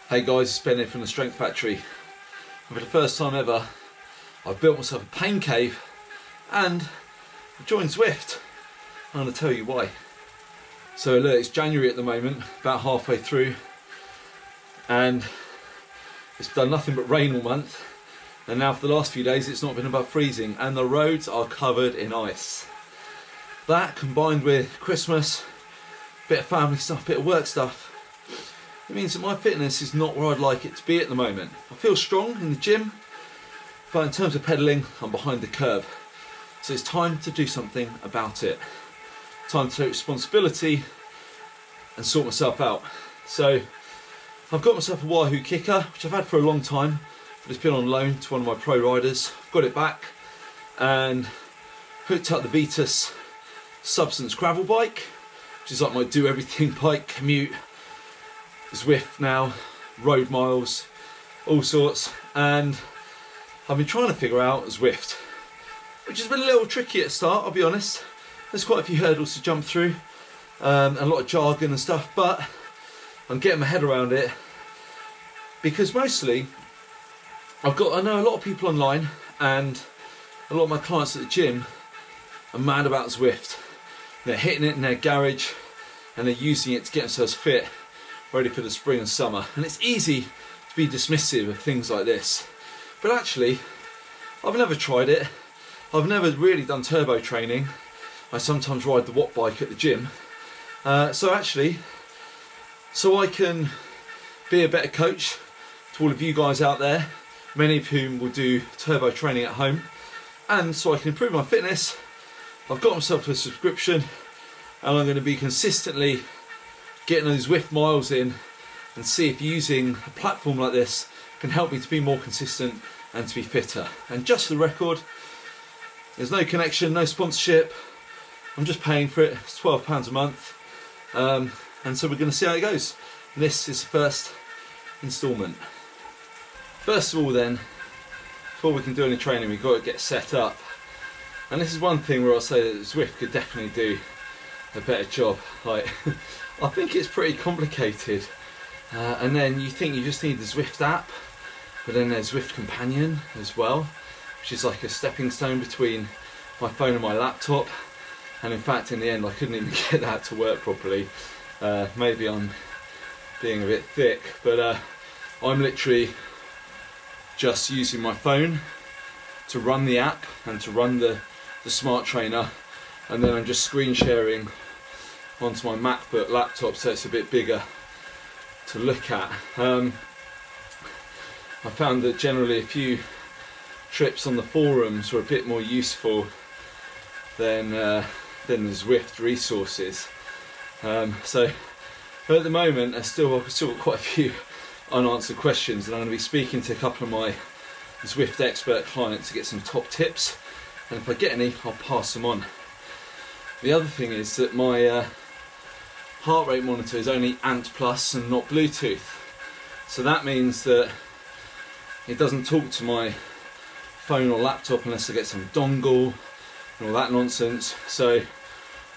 Hey guys, it's Ben here from the Strength Factory. And for the first time ever, I've built myself a pain cave and I've joined Zwift. I'm going to tell you why. So look, it's January at the moment, about halfway through, and it's done nothing but rain all month. And now for the last few days it's not been above freezing and the roads are covered in ice. That combined with Christmas, bit of family stuff, bit of work stuff, it means that my fitness is not where I'd like it to be at the moment. I feel strong in the gym, but in terms of pedalling, I'm behind the curve. So it's time to do something about it. Time to take responsibility and sort myself out. So I've got myself a Wahoo Kickr, which I've had for a long time, but it's been on loan to one of my pro riders. I've got it back and hooked up the Vitus Substance Gravel bike, which is like my do everything bike, commute, Zwift now, road miles, all sorts. And I've been trying to figure out Zwift, which has been a little tricky at the start, I'll be honest. There's quite a few hurdles to jump through, a lot of jargon and stuff, but I'm getting my head around it because mostly I know a lot of people online and a lot of my clients at the gym are mad about Zwift. They're hitting it in their garage and they're using it to get themselves fit, ready for the spring and summer. And it's easy to be dismissive of things like this, but actually I've never tried it. I've never really done turbo training. I sometimes ride the watt bike at the gym, so I can be a better coach to all of you guys out there, many of whom will do turbo training at home, and so I can improve my fitness. I've got myself a subscription and I'm going to be consistently getting those Zwift miles in and see if using a platform like this can help me to be more consistent and to be fitter. And just for the record, there's no connection, no sponsorship, I'm just paying for it. It's £12 a month, and so we're going to see how it goes. And this is the first instalment. First of all then, before we can do any training, we've got to get set up. And this is one thing where I'll say that Zwift could definitely do a better job. Like, I think it's pretty complicated, and then you think you just need the Zwift app, but then there's Zwift Companion as well, which is like a stepping stone between my phone and my laptop. And in fact, in the end, I couldn't even get that to work properly. Maybe I'm being a bit thick, but I'm literally just using my phone to run the app and to run the smart trainer, and then I'm just screen sharing onto my MacBook laptop, so it's a bit bigger to look at. I found that generally a few trips on the forums were a bit more useful than the Zwift resources. So at the moment I've still got quite a few unanswered questions, and I'm going to be speaking to a couple of my Zwift expert clients to get some top tips, and if I get any, I'll pass them on. The other thing is that my heart rate monitor is only Ant Plus and not Bluetooth, so that means that it doesn't talk to my phone or laptop unless I get some dongle and all that nonsense. So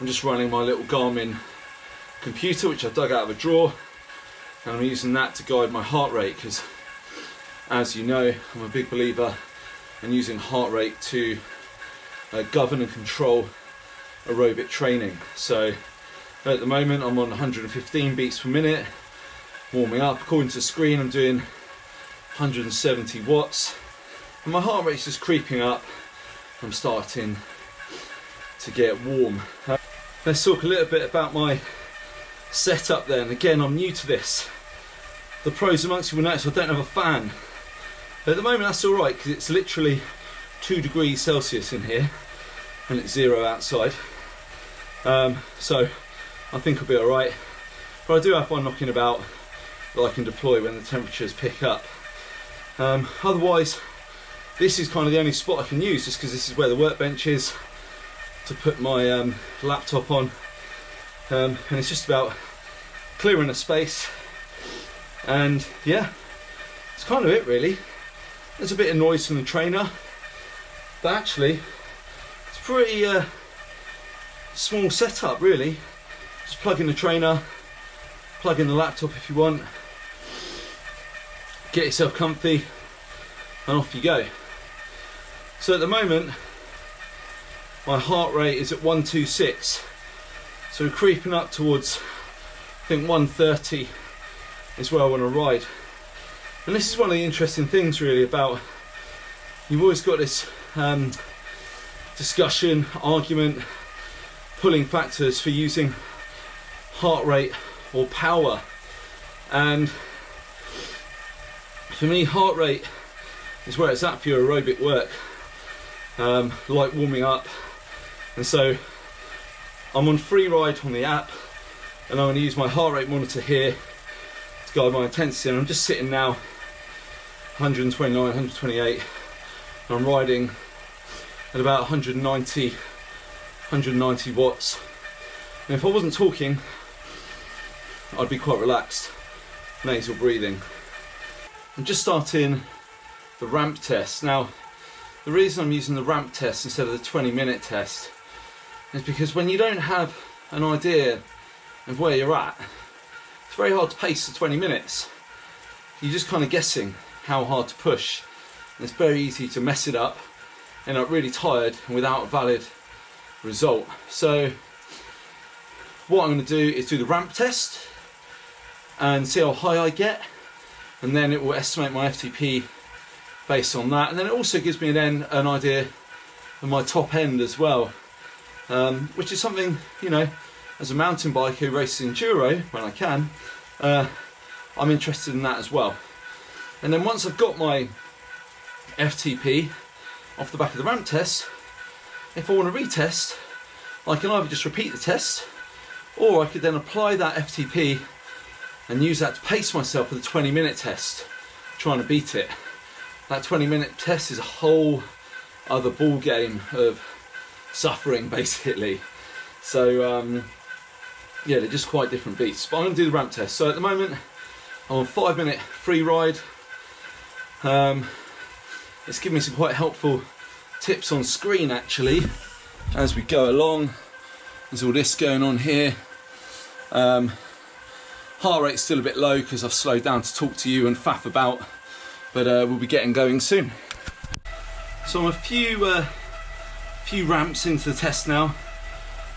I'm just running my little Garmin computer, which I've dug out of a drawer, and I'm using that to guide my heart rate, because as you know, I'm a big believer in using heart rate to govern and control aerobic training. So at the moment I'm on 115 beats per minute, warming up. According to the screen I'm doing 170 watts, and my heart rate's just creeping up. I'm starting to get warm. Let's talk a little bit about my setup then. Again, I'm new to this. The pros amongst you will notice I don't have a fan. At the moment that's alright, because it's literally 2 degrees Celsius in here and it's 0 outside, so I think I'll be alright. But I do have one knocking about that I can deploy when the temperatures pick up. Otherwise, this is kind of the only spot I can use, just because this is where the workbench is to put my laptop on, and it's just about clearing a space, and yeah, it's kind of it really. There's a bit of noise from the trainer, but actually it's pretty small setup really. Just plug in the trainer, plug in the laptop if you want, get yourself comfy, and off you go. So at the moment, my heart rate is at 126. So we're creeping up towards, I think 130 is where I want to ride. And this is one of the interesting things really about, you've always got this discussion, argument, pulling factors for using heart rate or power. And for me, heart rate is where it's at for your aerobic work, like warming up. And so I'm on free ride on the app, and I'm going to use my heart rate monitor here to guide my intensity. And I'm just sitting now 129, 128, and I'm riding at about 190 watts. And if I wasn't talking, I'd be quite relaxed. Nasal breathing. I'm just starting the ramp test. Now, the reason I'm using the ramp test instead of the 20-minute test is because when you don't have an idea of where you're at, it's very hard to pace the 20 minutes. You're just kind of guessing how hard to push, and it's very easy to mess it up, end up really tired and without a valid result. So what I'm going to do is do the ramp test and see how high I get, and then it will estimate my FTP based on that, and then it also gives me then an idea of my top end as well, which is something, you know, as a mountain biker who races enduro when I can, I'm interested in that as well. And then once I've got my FTP off the back of the ramp test, if I want to retest, I can either just repeat the test, or I could then apply that FTP and use that to pace myself for the 20-minute test, trying to beat it. That 20-minute test is a whole other ball game of suffering, basically. So yeah, they're just quite different beasts. But I'm going to do the ramp test. So at the moment, I'm on 5-minute free ride. It's given me some quite helpful tips on screen actually as we go along. There's all this going on here. Heart rate's still a bit low because I've slowed down to talk to you and faff about, but we'll be getting going soon. So I'm a few ramps into the test now.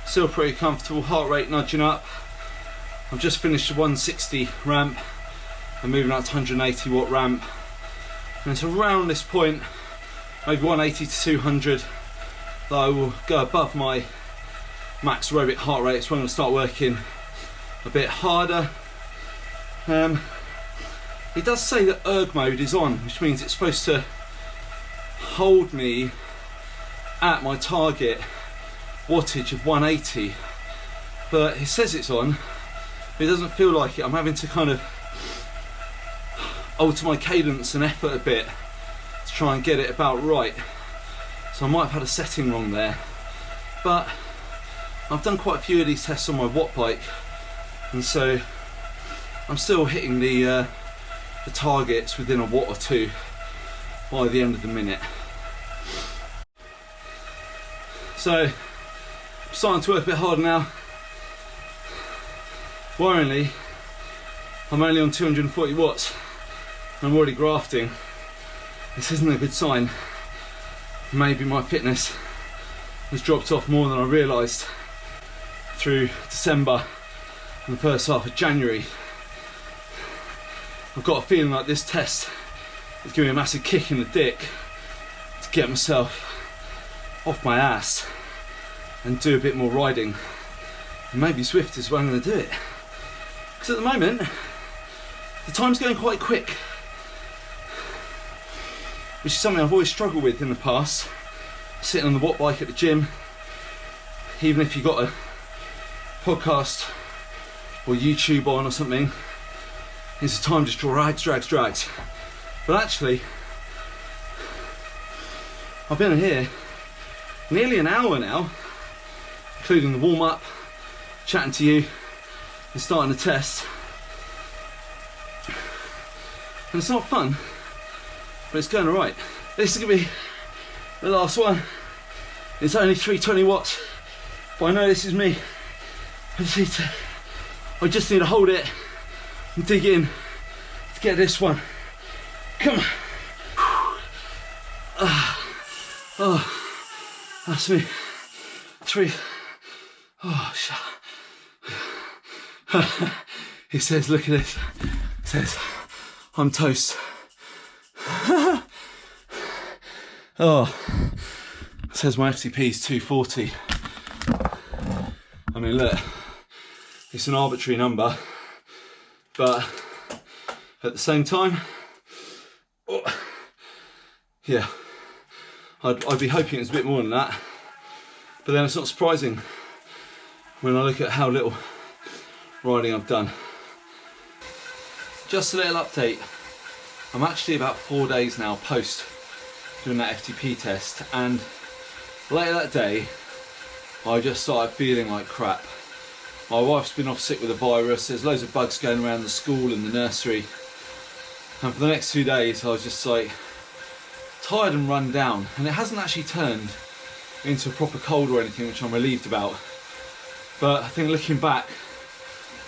Still pretty comfortable, heart rate nudging up. I've just finished a 160 ramp. I'm moving out to 180 watt ramp. And it's around this point, maybe 180 to 200, that I will go above my max aerobic heart rate. So I'm going to start working a bit harder. It does say that erg mode is on, which means it's supposed to hold me at my target wattage of 180, but it says it's on, but it doesn't feel like it. I'm having to kind of alter my cadence and effort a bit to try and get it about right. So I might have had a setting wrong there, but I've done quite a few of these tests on my watt bike, and so I'm still hitting the targets within a watt or two by the end of the minute. So I'm starting to work a bit harder now. Worryingly, I'm only on 240 watts. I'm already grafting. This isn't a good sign. Maybe my fitness has dropped off more than I realised through December and the first half of January. I've got a feeling like this test is giving me a massive kick in the dick to get myself off my ass and do a bit more riding. And maybe Zwift is where I'm going to do it. Because at the moment, the time's going quite quick, which is something I've always struggled with in the past. Sitting on the watt bike at the gym, even if you've got a podcast or YouTube on or something, is the time just drags. But actually, I've been in here nearly an hour now, including the warm-up, chatting to you and starting the test. And it's not fun, but it's going alright. This is going to be the last one. It's only 320 watts, but I know this is me. I just need to hold it and dig in to get this one Come on. Oh, that's me. 3. Oh, shit. He says, look at this. He says, I'm toast. Oh, it says my FTP is 240. I mean, look, it's an arbitrary number, but at the same time, oh, yeah, I'd be hoping it's a bit more than that, but then it's not surprising when I look at how little riding I've done. Just a little update, I'm actually about 4 days now post doing that FTP test, and later that day I just started feeling like crap. My wife's been off sick with a virus, there's loads of bugs going around the school and the nursery, and for the next 2 days I was just like tired and run down, and it hasn't actually turned into a proper cold or anything, which I'm relieved about, but I think looking back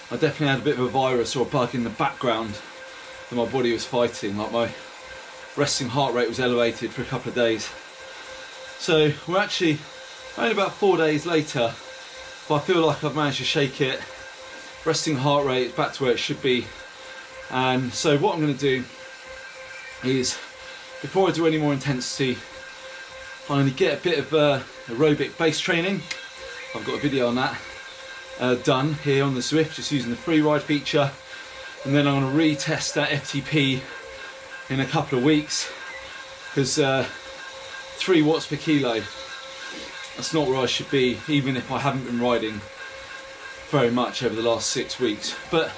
I definitely had a bit of a virus or a bug in the background that my body was fighting. Like my resting heart rate was elevated for a couple of days. So we're actually only about 4 days later, but I feel like I've managed to shake it. Resting heart rate is back to where it should be. And so what I'm going to do is, before I do any more intensity, I'm going to get a bit of aerobic base training. I've got a video on that done here on the Zwift, just using the free ride feature. And then I'm going to retest that FTP in a couple of weeks, because 3 watts per kilo, that's not where I should be, even if I haven't been riding very much over the last 6 weeks, but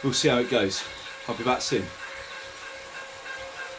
we'll see how it goes. I'll be back soon.